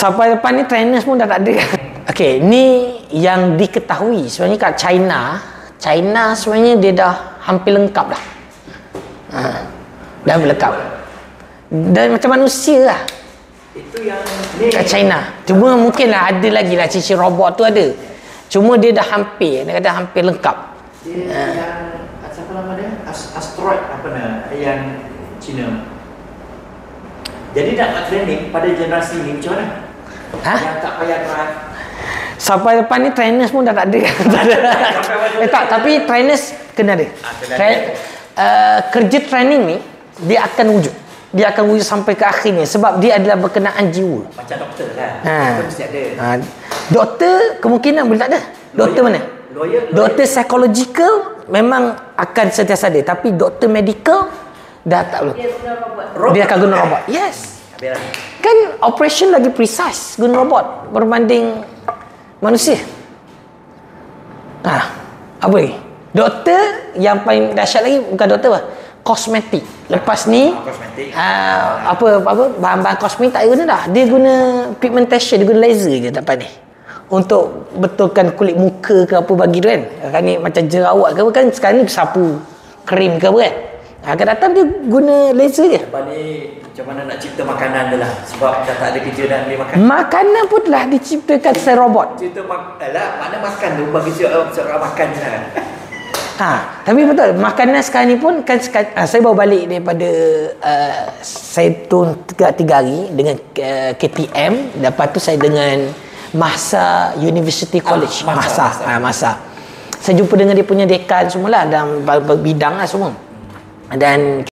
Sampai depan ni trainers pun dah tak ada. Okey, ni yang diketahui sebenarnya kat China sebenarnya dia dah hampir lengkap dah. Dah lengkap. Dan macam manusia lah. Itu yang ni kat China. Cuma mungkinlah ada lagi lah cici robot tu ada. Cuma dia dah hampir, dia kata hampir lengkap. Dia yang siapa nama dia? Asteroid apa nama yang Cina. Jadi nak training pada generasi ni macam mana? Yang tak payah drive. Sampai depan ni trainers pun dah tak ada. Tak, tapi trainers kena ada. Kerja training ni dia akan wujud. Dia akan wujud sampai ke akhirnya sebab dia adalah berkenaan jiwa. Macam doktor lah. Doktor mesti ada. Doktor kemungkinan boleh tak ada. Doktor mana? Doktor psychological memang akan sentiasa ada, tapi doktor medical dah tak boleh. Dia akan guna robot. Yes. Kan operation lagi precise guna robot berbanding manusia. Apa lagi? Doktor yang paling dahsyat lagi bukan doktor apa? Kosmetik. Lepas ni apa bahan-bahan kosmetik tak guna dah. Dia guna pigmentation, dia guna laser je depan ni. Untuk betulkan kulit muka ke apa bagi tu kan. Kan ni macam jerawat ke apa kan sekarang ni sapu krim ke apa kan. Akan datang dia guna laser je. Lepas ni macam mana nak cipta makanan dia lah. Sebab dah tak ada kerja nak beli makan. Makanan pun telah diciptakan secara robot. Cipta mana makan tu bagi seorang makan je lah. Tapi betul makanan sekarang ni pun kan saya baru balik daripada saya turun 3 hari dengan KTM. Lepas tu saya dengan Mahsa University College. Mahsa. Saya jumpa dengan dia punya dekan semualah dalam bidang lah semua. Dan